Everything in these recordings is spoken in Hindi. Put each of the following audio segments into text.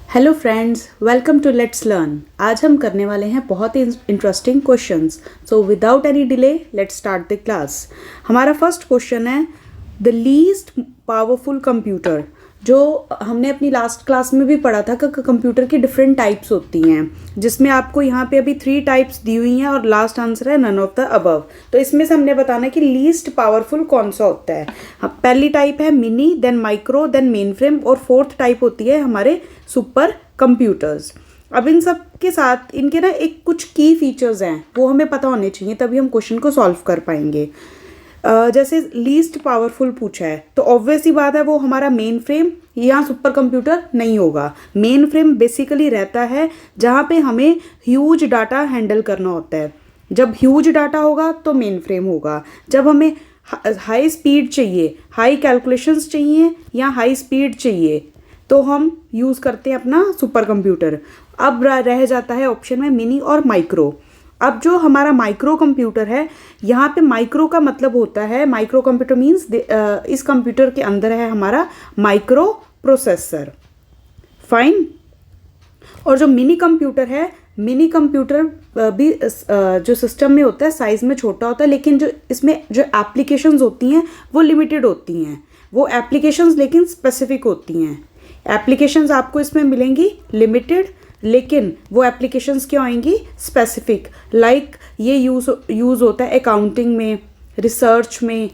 Hello friends, welcome to let's learn. आज हम करने वाले हैं बहुत ही interesting questions. So without any delay let's start the class. हमारा फर्स्ट क्वेश्चन है द लीस्ट पावरफुल कंप्यूटर। जो हमने अपनी लास्ट क्लास में भी पढ़ा था कि कंप्यूटर की डिफरेंट टाइप्स होती हैं, जिसमें आपको यहाँ पे अभी 3 टाइप्स दी हुई हैं और लास्ट आंसर है नन ऑफ द अबव। तो इसमें से हमने बताना है कि लीस्ट पावरफुल कौन सा होता है। पहली टाइप है mini, then micro, then mainframe, और फोर्थ टाइप होती है हमारे सुपर कंप्यूटर्स। अब इन सब के साथ इनके ना एक कुछ की फीचर्स हैं, वो हमें पता होने चाहिए, तभी हम क्वेश्चन को सॉल्व कर पाएंगे। जैसे लीस्ट पावरफुल पूछा है तो ऑब्वियस ही बात है वो हमारा मेन फ्रेम या सुपर कंप्यूटर नहीं होगा। मेन फ्रेम बेसिकली रहता है जहाँ पे हमें ह्यूज डाटा हैंडल करना होता है। जब ह्यूज डाटा होगा तो मेन फ्रेम होगा। जब हमें हाई स्पीड चाहिए, हाई कैलकुलेशंस चाहिए या हाई स्पीड चाहिए, तो हम यूज़ करते हैं अपना सुपर कंप्यूटर। अब रह जाता है ऑप्शन में मिनी और माइक्रो। अब जो हमारा माइक्रो कंप्यूटर है, यहाँ पे माइक्रो का मतलब होता है, माइक्रो कंप्यूटर मीन्स इस कंप्यूटर के अंदर है हमारा माइक्रो प्रोसेसर। फाइन। और जो मिनी कंप्यूटर है, मिनी कंप्यूटर भी जो सिस्टम में होता है साइज में छोटा होता है, लेकिन जो इसमें जो एप्लीकेशंस होती हैं वो लिमिटेड होती हैं। वो एप्लीकेशंस लेकिन स्पेसिफिक होती हैं। एप्लीकेशंस आपको इसमें मिलेंगी लिमिटेड, लेकिन वो एप्लीकेशंस क्या आएंगी, स्पेसिफिक। लाइक ये यूज़ होता है अकाउंटिंग में, रिसर्च में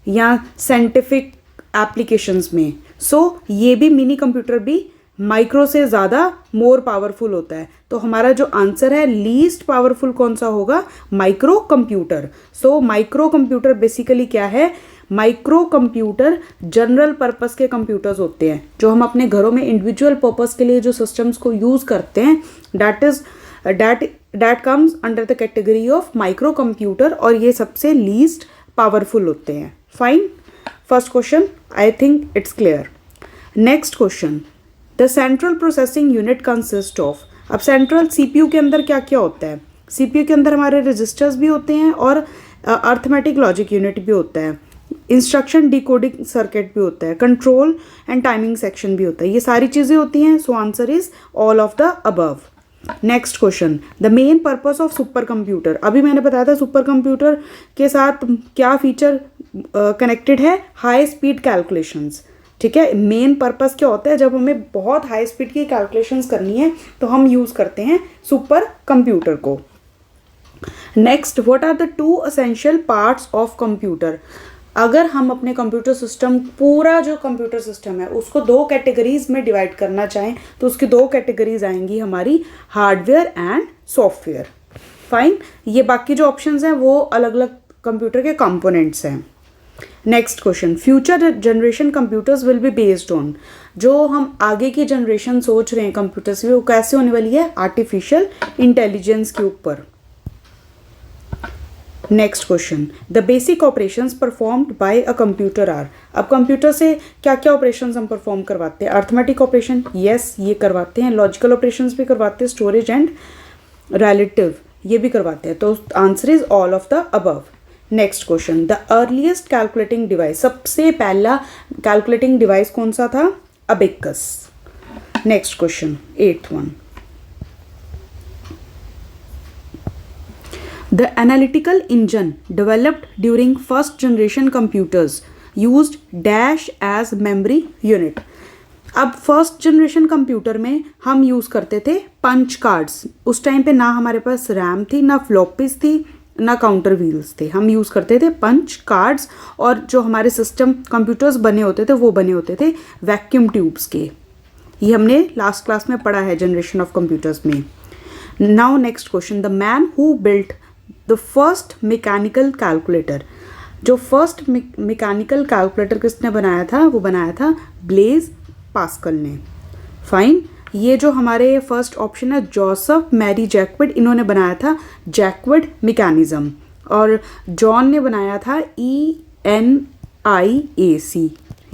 या साइंटिफिक एप्लीकेशंस में। सो ये भी मिनी कंप्यूटर भी माइक्रो से ज़्यादा मोर पावरफुल होता है। तो हमारा जो आंसर है लीस्ट पावरफुल कौन सा होगा, micro computer. So micro computer basically क्या है, माइक्रो कंप्यूटर जनरल पर्पस के कंप्यूटर्स होते हैं जो हम अपने घरों में इंडिविजुअल पर्पस के लिए जो सिस्टम्स को यूज़ करते हैं, that comes under the category of micro computer, और ये सबसे लीस्ट पावरफुल होते हैं। Fine. First question I think it's clear. Next question, the central processing unit consist of. अब सेंट्रल सीपीयू के अंदर क्या क्या होता है, सीपीयू के अंदर हमारे रजिस्टर्स भी होते हैं और अर्थमेटिक लॉजिक यूनिट भी होता है, इंस्ट्रक्शन डिकोडिंग सर्किट भी होता है, कंट्रोल एंड टाइमिंग सेक्शन भी होता है। ये सारी चीज़ें होती हैं। So answer is all of the above. Next question, the main purpose of super computer. अभी मैंने बताया था सुपर कंप्यूटर के साथ क्या फीचर कनेक्टेड है, हाई स्पीड कैलकुलेशंस। ठीक है, मेन पर्पस क्या होता है, जब हमें बहुत हाई स्पीड की कैलकुलेशंस करनी है तो हम यूज़ करते हैं सुपर कंप्यूटर को। Next, what are the 2 essential parts of computer. अगर हम अपने कंप्यूटर सिस्टम, पूरा जो कंप्यूटर सिस्टम है उसको 2 कैटेगरीज में डिवाइड करना चाहें तो उसकी 2 कैटेगरीज आएंगी हमारी, हार्डवेयर एंड सॉफ्टवेयर। फाइन। ये बाकी जो ऑप्शंस हैं वो अलग अलग कंप्यूटर के कंपोनेंट्स हैं। Next question, future generation computers will be based on. जो हम आगे की जनरेशन सोच रहे हैं कंप्यूटर्स में, वो कैसे होने वाली है, आर्टिफिशियल इंटेलिजेंस के ऊपर। Next question, the basic operations performed by a computer are. अब कंप्यूटर से क्या क्या ऑपरेशंस हम परफॉर्म करवाते हैं, अर्थमेटिक ऑपरेशन, यस ये करवाते हैं, लॉजिकल ऑपरेशंस भी करवाते हैं, स्टोरेज एंड रिलेटिव ये भी करवाते हैं। तो answer is all of the above. Next question, the earliest calculating device. सबसे पहला कैलकुलेटिंग डिवाइस कौन सा था, abacus. Next question, 8th one, the analytical engine developed during first generation computers used dash as memory unit। अब फर्स्ट जनरेशन कंप्यूटर में हम यूज़ करते थे पंच कार्ड्स। उस टाइम पे ना हमारे पास रैम थी, ना फ्लॉपीज थी, ना काउंटर व्हील्स थे। हम यूज़ करते थे पंच कार्ड्स, और जो हमारे सिस्टम कंप्यूटर्स बने होते थे वो बने होते थे वैक्यूम ट्यूब्स के। ये हमने लास्ट क्लास में पढ़ा है जनरेशन ऑफ कंप्यूटर्स में। Now next question, the man who built the first mechanical calculator. जो फर्स्ट मैकेनिकल कैलकुलेटर किसने बनाया था, वो बनाया था ब्लेज पास्कल ने। फाइन। ये जो हमारे फर्स्ट ऑप्शन है जोसेफ मैरी जैकविड, इन्होंने बनाया था जैकविड मैकेनिज्म, और जॉन ने बनाया था ENIAC,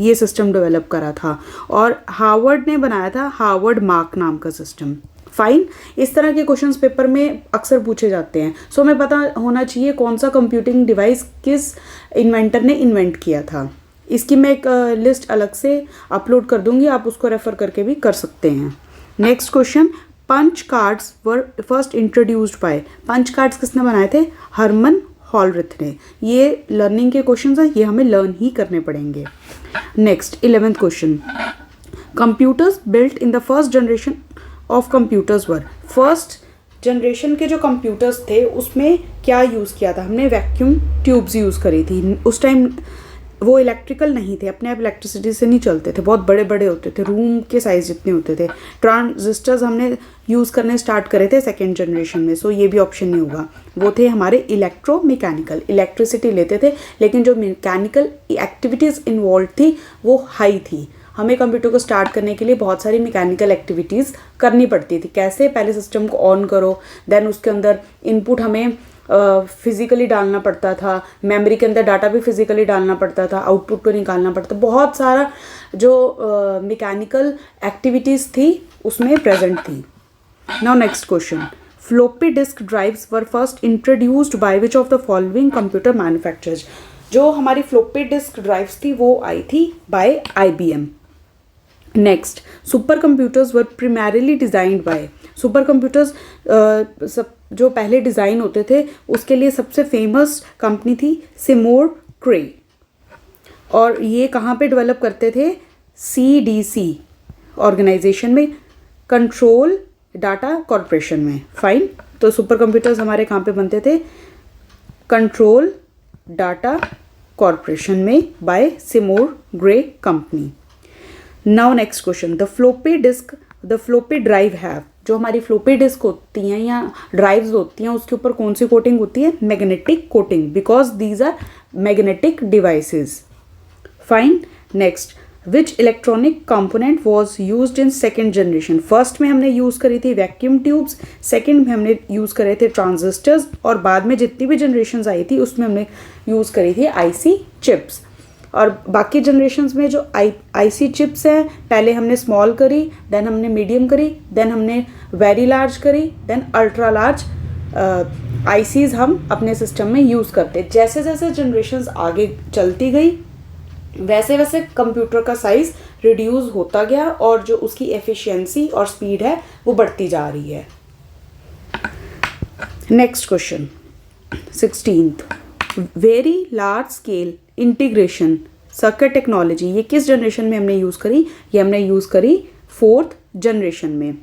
ये सिस्टम डेवलप करा था, और हार्वर्ड ने बनाया था हार्वर्ड मार्क नाम का सिस्टम। फाइन। इस तरह के क्वेश्चंस पेपर में अक्सर पूछे जाते हैं। सो हमें पता होना चाहिए कौन सा कंप्यूटिंग डिवाइस किस इन्वेंटर ने इन्वेंट किया था। इसकी मैं एक लिस्ट अलग से अपलोड कर दूंगी, आप उसको रेफ़र करके भी कर सकते हैं। Next question, punch cards were first introduced by, punch cards किसने बनाए थे? हरमन हॉलरिथ ने। ये लर्निंग के क्वेश्चन है, ये हमें लर्न ही करने पड़ेंगे। Next 11th question, computers built in the first generation of computers were, first generation के जो कंप्यूटर्स थे उसमें क्या यूज़ किया था? हमने वैक्यूम ट्यूब्स यूज़ करी थी। उस टाइम वो इलेक्ट्रिकल नहीं थे, अपने आप इलेक्ट्रिसिटी से नहीं चलते थे, बहुत बड़े बड़े होते थे, रूम के साइज जितने होते थे। ट्रांजिस्टर्स हमने यूज़ करने स्टार्ट करे थे सेकेंड जनरेशन में, सो ये भी ऑप्शन नहीं होगा। वो थे हमारे इलेक्ट्रोमैकेनिकल, इलेक्ट्रिसिटी लेते थे लेकिन जो मैकेनिकल एक्टिविटीज़ इन्वॉल्व थी वो हाई थी। हमें कंप्यूटर को स्टार्ट करने के लिए बहुत सारी मैकेनिकल एक्टिविटीज़ करनी पड़ती थी। कैसे? पहले सिस्टम को ऑन करो, देन उसके अंदर इनपुट हमें फिज़िकली डालना पड़ता था, मेमोरी के अंदर डाटा भी फिज़िकली डालना पड़ता था, आउटपुट को निकालना पड़ता, बहुत सारा जो मैकेनिकल एक्टिविटीज़ थी उसमें प्रेजेंट थी। Now next question, floppy disk drives were first introduced by which of the following computer manufacturers, जो हमारी फ्लॉपी डिस्क ड्राइव्स थी वो आई थी by IBM। Next, supercomputers were primarily designed by, supercomputers सब जो पहले डिज़ाइन होते थे उसके लिए सबसे फेमस कंपनी थी सिमोर क्रे, और ये कहाँ पे डेवलप करते थे? CDC ऑर्गेनाइजेशन में, कंट्रोल डाटा कॉरपोरेशन में। फाइन, तो सुपर कंप्यूटर्स हमारे कहाँ पे बनते थे? कंट्रोल डाटा कॉरपोरेशन में by Seymour Cray company. Now next question, the floppy drive have, जो हमारी फ्लोपी डिस्क होती हैं या ड्राइव्स होती हैं उसके ऊपर कौन सी कोटिंग होती है? Magnetic coating, because these are magnetic devices. Fine, next, which electronic component was used in second generation, first में हमने यूज़ करी थी वैक्यूम ट्यूब्स, सेकेंड में हमने यूज़ करे थे ट्रांजिस्टर्स, और बाद में जितनी भी जनरेशन आई थी उसमें हमने यूज़ करी थी IC चिप्स। और बाकी जनरेशन्स में जो IC चिप्स हैं, पहले हमने स्मॉल करी, देन हमने मीडियम करी, देन हमने वेरी लार्ज करी, देन अल्ट्रा लार्ज ICs हम अपने सिस्टम में यूज़ करते। जैसे जैसे जनरेशन्स आगे चलती गई वैसे वैसे कंप्यूटर का साइज़ रिड्यूस होता गया और जो उसकी एफिशिएंसी और स्पीड है वो बढ़ती जा रही है। Next question 16th, very large scale integration circuit technology, ये किस जनरेशन में हमने यूज़ करी? ये हमने यूज़ करी 4th जनरेशन में,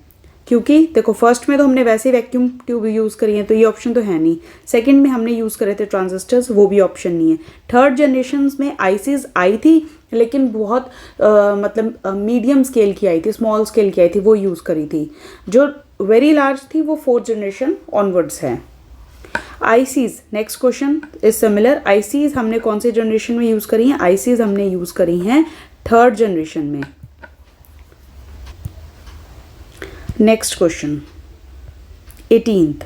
क्योंकि देखो फर्स्ट में तो हमने वैसे वैक्यूम ट्यूब यूज़ करी है तो ये ऑप्शन तो है नहीं, सेकंड में हमने यूज़ करे थे ट्रांजिस्टर्स, वो भी ऑप्शन नहीं है, थर्ड जनरेशन में ICs आई थी लेकिन बहुत मतलब मीडियम स्केल की आई थी, स्मॉल स्केल की आई थी, वो यूज़ करी थी। जो वेरी लार्ज थी वो 4th जनरेशन ऑनवर्ड्स है। ICs, next question is similar, ICs हमने कौन से जनरेशन में यूज़ करी हैं? ICs हमने यूज़ करी हैं 3rd जनरेशन में। Next question 18th,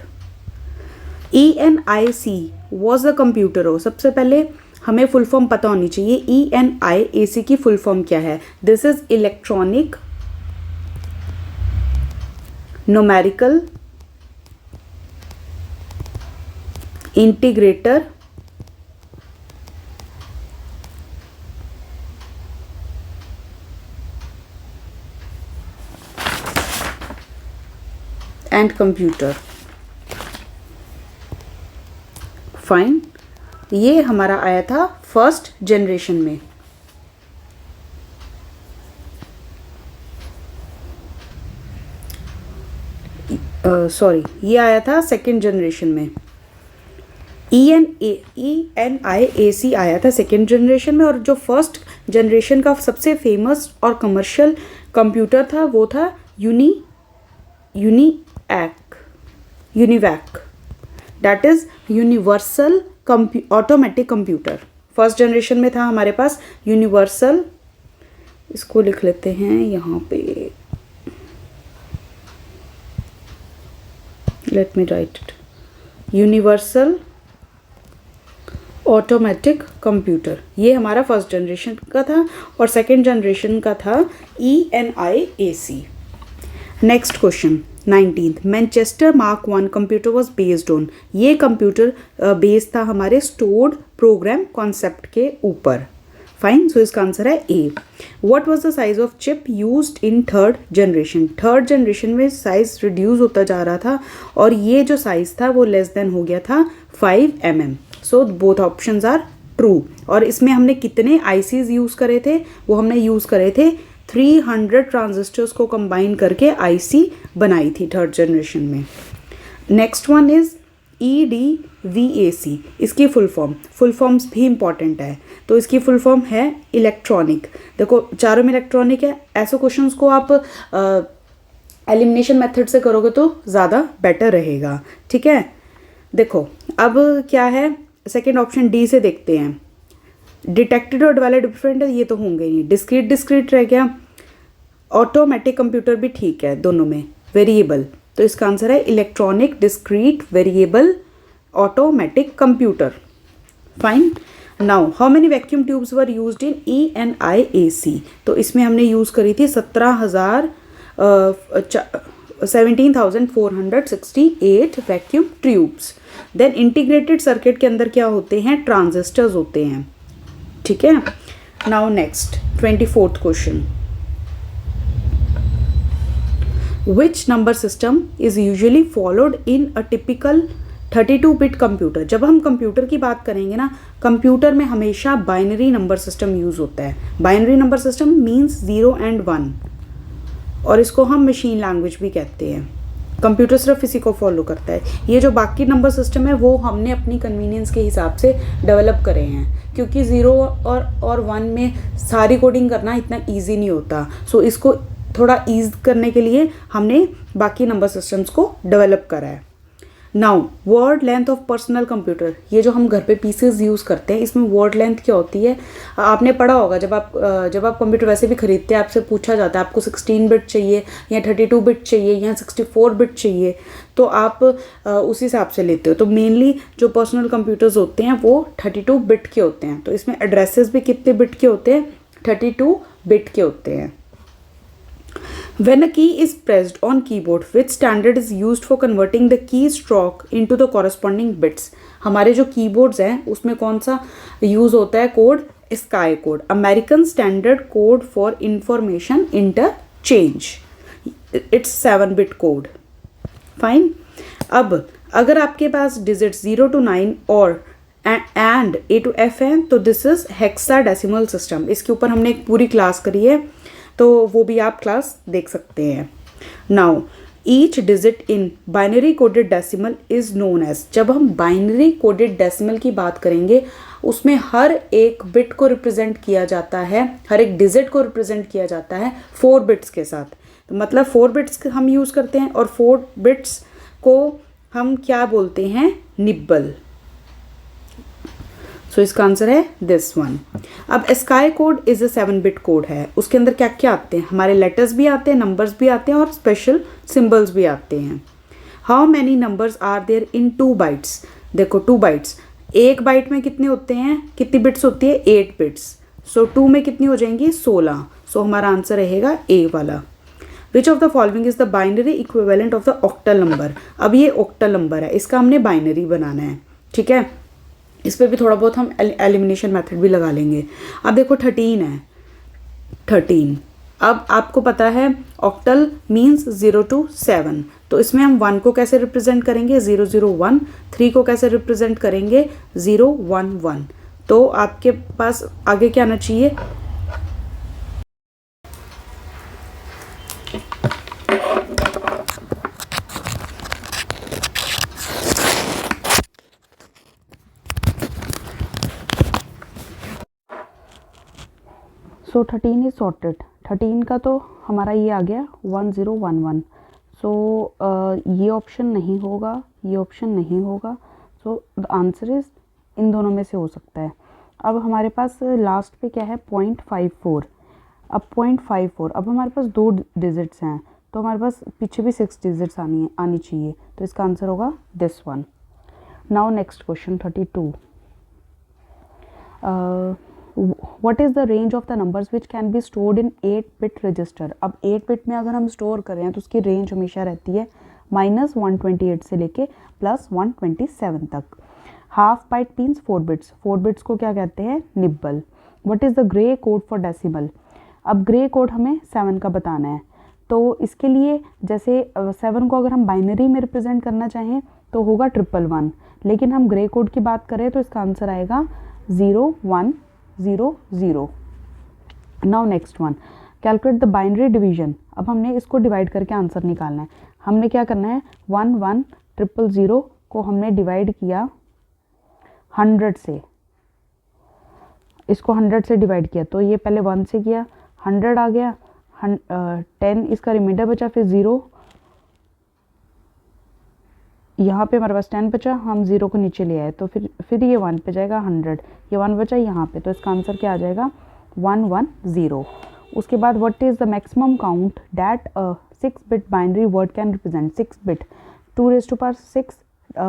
ENIAC was a computer हो, सबसे पहले हमें फुल फॉर्म पता होनी चाहिए। ENIAC की फुल फॉर्म क्या है? This is electronic numerical integrator and computer. Fine, ये हमारा आया था 1st जनरेशन में। सॉरी, ये आया था 2nd जनरेशन में। ENIAC आया था 2nd जनरेशन में, और जो 1st जनरेशन का सबसे फेमस और कमर्शियल कंप्यूटर था वो था UNIVAC, that is universal automatic computer. 1st generation में था हमारे पास यूनिवर्सल, इसको लिख लेते हैं यहाँ पे, let me right it, universal automatic computer, ये हमारा 1st जनरेशन का था, और 2nd जनरेशन का था ENIAC। Next question 19th, Manchester Mark I computer was based on, ये कंप्यूटर बेस्ड था हमारे स्टोर्ड प्रोग्राम कॉन्सेप्ट के ऊपर। फाइन, सो इसका आंसर है A. What was the size of chip used in third generation? Third generation में साइज रिड्यूस होता जा रहा था और ये जो साइज था वो लेस देन हो गया था 5 mm। So both options are true. और इसमें हमने कितने आईसीज यूज़ करे थे? वो हमने यूज़ करे थे 300 ट्रांजिस्टर्स को कंबाइन करके आईसी बनाई थी थर्ड जनरेशन में। Next one is EDVAC। इसकी फुल फॉर्म्स भी इंपॉर्टेंट है, तो इसकी फुल फॉर्म है इलेक्ट्रॉनिक। देखो चारों में इलेक्ट्रॉनिक है, ऐसे क्वेश्चंस को आप एलिमिनेशन मेथड से करोगे तो ज़्यादा बेटर रहेगा, ठीक है। देखो अब क्या है, सेकेंड ऑप्शन डी से देखते हैं। डिटेक्टेड और डेवलप्ड डिफरेंट है, ये तो होंगे ही। डिस्क्रीट रह गया। ऑटोमेटिक कंप्यूटर भी ठीक है दोनों में। वेरिएबल, तो इसका आंसर है electronic discrete variable automatic computer. Fine. Now how many vacuum tubes were used in ENIAC? तो इसमें हमने यूज़ करी थी 17,468 vacuum tubes. Then integrated circuit के अंदर क्या होते हैं? ट्रांजिस्टर्स होते हैं, ठीक है। Now next 24th question. Which number system is usually followed in a typical 32-bit computer? जब हम कंप्यूटर की बात करेंगे ना, कंप्यूटर में हमेशा बाइनरी नंबर सिस्टम यूज़ होता है। Binary number system means 0 and 1, और इसको हम मशीन लैंग्वेज भी कहते हैं। कंप्यूटर सिर्फ इसी को फॉलो करता है। ये जो बाकी नंबर सिस्टम है वो हमने अपनी कन्वीनियंस के हिसाब से डेवलप करे हैं, क्योंकि 0 और 1 में सारी कोडिंग करना इतना ईजी नहीं होता। सो इसको थोड़ा ईज करने के लिए हमने बाकी नंबर सिस्टम्स को डेवलप करा है। Now word length of personal computer, ये जो हम घर पे पीसेस यूज़ करते हैं, इसमें वर्ड लेंथ क्या होती है? आपने पढ़ा होगा, जब आप कंप्यूटर वैसे भी खरीदते हैं, आपसे पूछा जाता है आपको 16 बिट चाहिए या 32 बिट चाहिए या 64 बिट चाहिए, तो आप उस हिसाब से लेते हो। तो मेनली जो पर्सनल कंप्यूटर्स होते हैं वो 32 बिट के होते हैं। तो इसमें एड्रेसेस भी कितने बिट के होते हैं? 32 बिट के होते हैं। When a key is pressed on keyboard, which standard is used for converting the keystroke into the corresponding bits? हमारे जो कीबोर्ड्स हैं उसमें कौन सा यूज़ होता है code? Sky code, American standard code for information interchange. It's 7-bit code. Fine. अब अगर आपके पास डिजिट 0 to 9 और एंड A to F है, तो दिस इज हेक्साडेसिमल सिस्टम। इसके ऊपर हमने एक पूरी क्लास करी है, तो वो भी आप क्लास देख सकते हैं। Now each digit in binary coded decimal is known as. जब हम बाइनरी कोडेड डेसिमल की बात करेंगे, उसमें हर एक बिट को रिप्रेजेंट किया जाता है, हर एक डिजिट को रिप्रेजेंट किया जाता है 4 बिट्स के साथ। तो मतलब 4 बिट्स हम यूज़ करते हैं, और 4 बिट्स को हम क्या बोलते हैं? निब्बल। सो इसका आंसर है दिस वन। अब sky code is a 7-bit code है। उसके अंदर क्या क्या आते हैं? हमारे लेटर्स भी आते हैं, नंबर्स भी आते हैं और स्पेशल सिंबल्स भी आते हैं। How many numbers are there in 2 bytes? देखो 2 bytes, 1 बाइट में कितने होते हैं? कितनी बिट्स होती है? 8 बिट्स। सो 2 में कितनी हो जाएंगी? 16। सो हमारा आंसर रहेगा ए वाला। विच of the following is the binary equivalent of the octal number? अब ये ऑक्टल नंबर है, इसका हमने बाइनरी बनाना है, ठीक है। इस पर भी थोड़ा बहुत हम एलिमिनेशन मेथड भी लगा लेंगे। अब देखो 13 है, 13। अब आपको पता है ऑक्टल मीन्स 0 to 7, तो इसमें हम 1 को कैसे रिप्रेजेंट करेंगे? 001। 3 को कैसे रिप्रेजेंट करेंगे? 011। तो आपके पास आगे क्या आना चाहिए? सो 13 इज सॉर्टेड। 13 का तो हमारा ये आ गया 1011। सो ये ऑप्शन नहीं होगा, ये ऑप्शन नहीं होगा। So the answer is in दोनों में से हो सकता है। अब हमारे पास लास्ट पे क्या है? 0.54। अब 0.54, अब हमारे पास 2 डिजिट्स हैं, तो हमारे पास पीछे भी 6 डिजिट्स आनी चाहिए। तो इसका आंसर होगा this one. Now next question 32। What is the range of the numbers which can be stored in 8-bit register? अब 8 बिट में अगर हम स्टोर करें तो उसकी रेंज हमेशा रहती है -128 से लेके +127 तक। Half byte means 4 bits. 4 bits को क्या कहते हैं? Nibble. What is the gray code for decimal. अब ग्रे कोड हमें 7 का बताना है, तो इसके लिए जैसे 7 को अगर हम बाइनरी में रिप्रेजेंट करना चाहें तो होगा 111, लेकिन हम ग्रे कोड की बात करें तो इसका आंसर आएगा 0100। Now next one, calculate the binary division. अब हमने इसको डिवाइड करके आंसर निकालना है। हमने क्या करना है, 11000 को हमने डिवाइड किया 100 से, इसको 100 से डिवाइड किया, तो ये पहले 1 से किया, 100 आ गया, 10 इसका रिमाइंडर बचा, फिर 0, यहाँ पे हमारे पास 10 बचा, हम 0 को नीचे ले आए, तो फिर ये 1 पे जाएगा 100, ये 1 बचा यहाँ पे, तो इसका आंसर क्या आ जाएगा 110। उसके बाद what is the maximum count that 6 bit binary word can represent. 6 bit 2⁶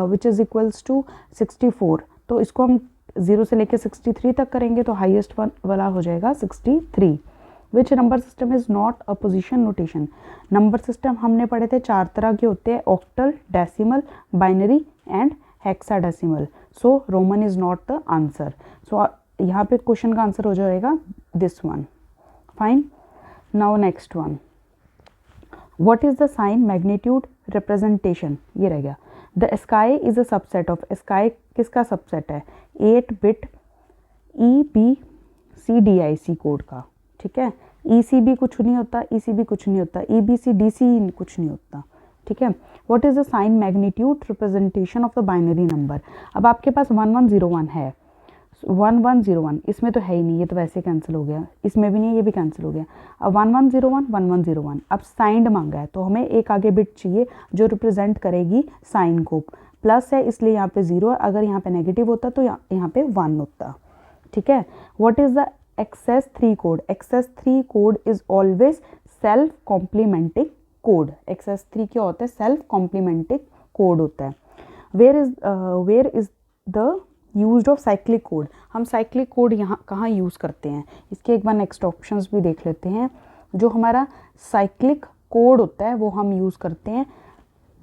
which is equals to 64, तो इसको हम 0 से लेकर 63 तक करेंगे, तो हाईएस्ट वाला हो जाएगा 63। Which number system is not a position notation. Number system हमने पढ़े थे 4 तरह के होते हैं, octal, decimal, binary and hexadecimal. So Roman is not the answer. So यहाँ पे क्वेश्चन का आंसर हो जाएगा this one. Fine. Now next one, what is the sign magnitude representation. ये रह गया। The sky is a subset of. Sky किसका सबसेट है, 8 बिट EBCDIC कोड का, ठीक है। ECB कुछ नहीं होता, ECB कुछ नहीं होता, EBCDC कुछ नहीं होता, ठीक है। What is the sign magnitude representation of the binary number. अब आपके पास 1101 है, 1101 इसमें तो है ही नहीं, ये तो वैसे कैंसिल हो गया, इसमें भी नहीं, ये भी कैंसिल हो गया। अब 1101 1101, अब साइंड मांगा है, तो हमें एक आगे बिट चाहिए जो रिप्रेजेंट करेगी साइन को। प्लस है इसलिए यहाँ पे 0, अगर यहाँ पे नेगेटिव होता तो यहाँ पे 1 होता, ठीक है। What is the XS3 code. XS3 code is always self complementing code. XS3 क्या होता है, सेल्फ कॉम्प्लीमेंटिंग कोड होता है। Where is the used of cyclic code. हम साइक्लिक कोड यहाँ कहाँ यूज़ करते हैं, इसके एक बार नेक्स्ट ऑप्शंस भी देख लेते हैं। जो हमारा साइक्लिक कोड होता है वो हम यूज़ करते हैं,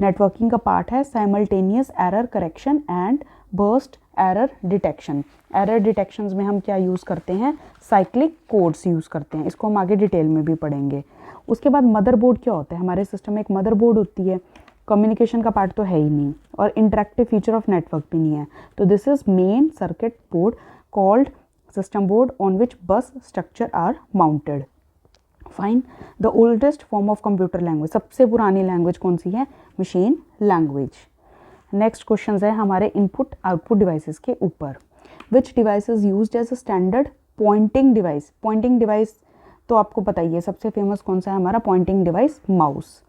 नेटवर्किंग का पार्ट है, simultaneous error correction and burst error detection. Error detections में हम क्या यूज़ करते हैं, साइक्लिक कोड्स यूज़ करते हैं, इसको हम आगे डिटेल में भी पढ़ेंगे। उसके बाद मदरबोर्ड क्या होता है, हमारे सिस्टम में एक मदरबोर्ड होती है, कम्युनिकेशन का पार्ट तो है ही नहीं और इंटरेक्टिव फीचर ऑफ नेटवर्क भी नहीं है, तो this is main circuit board called system board on which bus structure are mounted. Fine. The oldest form of computer language, सबसे पुरानी लैंग्वेज कौन सी है, मशीन लैंग्वेज। नेक्स्ट क्वेश्चन है हमारे इनपुट आउटपुट डिवाइसेस के ऊपर। Which device is used as a standard pointing device. Pointing device तो आपको पता ही है, सबसे फेमस कौन सा है हमारा पॉइंटिंग डिवाइस, माउस।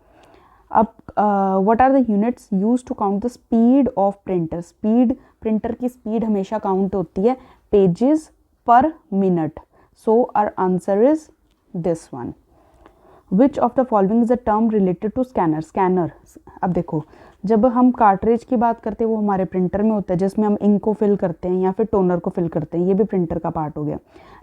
अब what are the units use to count the speed of printer. Speed, printer की स्पीड हमेशा काउंट होती है पेजेस पर minute. So our answer is this one. Which of the following is a term related to scanner. Scanner, अब देखो जब हम कार्ट्रिज की बात करते हैं वो हमारे प्रिंटर में होता है, जिसमें हम इंक को फिल करते हैं या फिर टोनर को फिल करते हैं, ये भी प्रिंटर का पार्ट हो गया।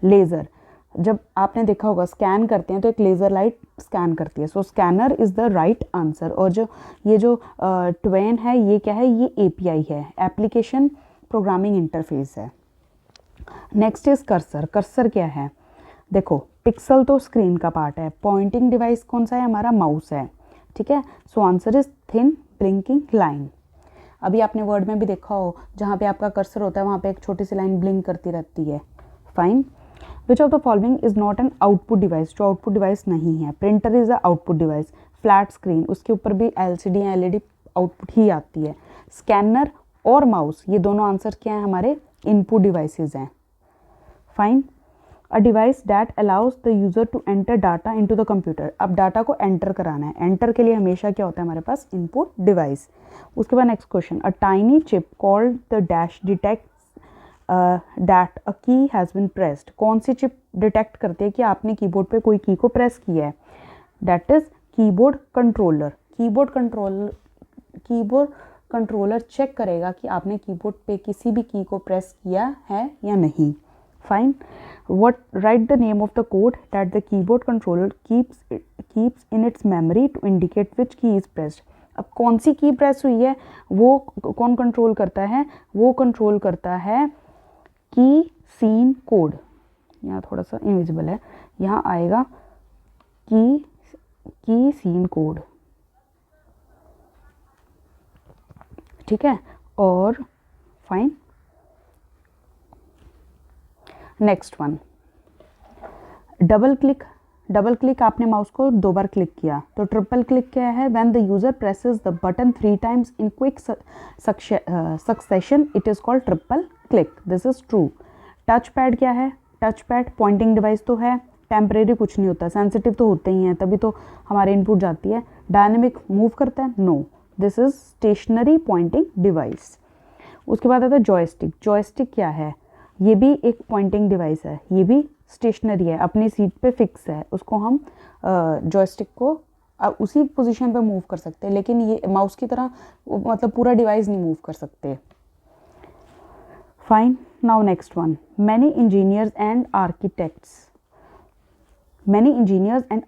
लेज़र, जब आपने देखा होगा स्कैन करते हैं तो एक लेज़र लाइट स्कैन करती है, so scanner is the right answer. और जो ट्वेन है ये क्या है, ये API है, एप्लीकेशन प्रोग्रामिंग इंटरफेस है। Next is cursor. कर्सर क्या है, देखो पिक्सल तो स्क्रीन का पार्ट है, पॉइंटिंग डिवाइस कौन सा है हमारा, माउस है, ठीक है। So answer is thin blinking line. अभी आपने वर्ड में भी देखा हो, जहाँ पे आपका कर्सर होता है वहाँ पे एक छोटी सी लाइन ब्लिंक करती रहती है। Fine. Which of the following is not an output device. जो आउटपुट डिवाइस नहीं है, printer is a output device. Flat screen, उसके ऊपर भी LCD या LED आउटपुट ही आती है। स्कैनर और माउस, ये दोनों आंसर क्या है हमारे, इनपुट डिवाइसेज हैं। Fine. A device that allows the user to enter data into the computer. अब डाटा को एंटर कराना है, एंटर के लिए हमेशा क्या होता है हमारे पास, इनपुट डिवाइस। उसके बाद next question, a tiny chip called the dash detect that अ की हैज़ बिन प्रेस्ड। कौन सी चिप डिटेक्ट करती है कि आपने कीबोर्ड पे कोई की को प्रेस किया है, that is keyboard controller. Keyboard controller check करेगा कि आपने कीबोर्ड पे किसी भी की को प्रेस किया है या नहीं। Fine. What write the name of the code that the keyboard controller keeps in its memory to indicate which key is pressed. अब कौन सी की प्रेस हुई है वो कौन कंट्रोल करता है, वो कंट्रोल करता है की सीन कोड। यहाँ थोड़ा सा इनविजिबल है, यहाँ आएगा की सीन कोड, ठीक है। और fine, next one, double click आपने माउस को 2 बार क्लिक किया, तो ट्रिपल क्लिक क्या है? When the user presses the button 3 times in quick succession it is called triple click, this is true. Touch pad क्या है? टच पैड पॉइंटिंग डिवाइस तो है, टेम्परेरी कुछ नहीं होता, सेंसिटिव तो होते ही हैं, तभी तो हमारे इनपुट जाती है। डायनेमिक मूव करता है? No, this is stationary pointing device. उसके बाद आता है जॉयस्टिक। जॉयस्टिक क्या है? ये भी एक पॉइंटिंग डिवाइस है, ये भी स्टेशनरी है, अपनी सीट पे फिक्स है, उसको हम जॉयस्टिक को उसी पोजीशन पे मूव कर सकते हैं, लेकिन ये माउस की तरह मतलब पूरा डिवाइस नहीं मूव कर सकते। Fine, now next one, many engineers and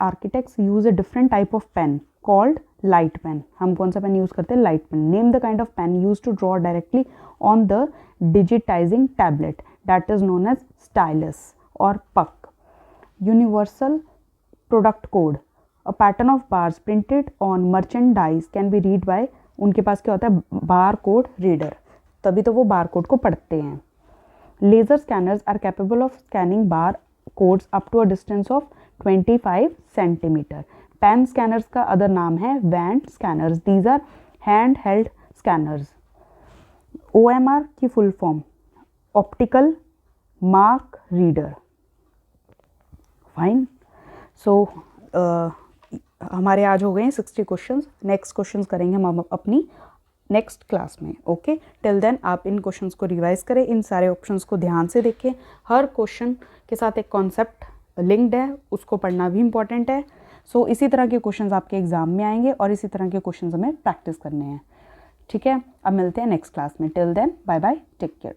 architects use a different type of pen called light pen. हम कौन सा पेन यूज करते हैं? Light pen. Name the kind of pen use to draw directly on the digitizing tablet, that is known as stylus और puck. Universal product code, a pattern of bars printed on merchandise can be read by, उनके पास क्या होता है? बार कोड रीडर, तभी तो वो बार कोड को पढ़ते हैं। Laser scanners are capable of scanning bar codes up to a distance of 25 centimetre. Pen scanners का अदर नाम है wand scanners, these are hand held scanners. OMR की full form optical mark reader. Fine, so हमारे आज हो गए हैं 60 क्वेश्चंस। नेक्स्ट क्वेश्चंस करेंगे हम अपनी नेक्स्ट क्लास में। ओके, टिल देन आप इन क्वेश्चंस को रिवाइज करें, इन सारे ऑप्शंस को ध्यान से देखें, हर क्वेश्चन के साथ एक कॉन्सेप्ट लिंक्ड है, उसको पढ़ना भी इंपॉर्टेंट है। सो इसी तरह के क्वेश्चंस आपके एग्जाम में आएंगे और इसी तरह के क्वेश्चंस हमें प्रैक्टिस करने हैं, ठीक है। अब मिलते हैं नेक्स्ट क्लास में, till then bye bye, take care.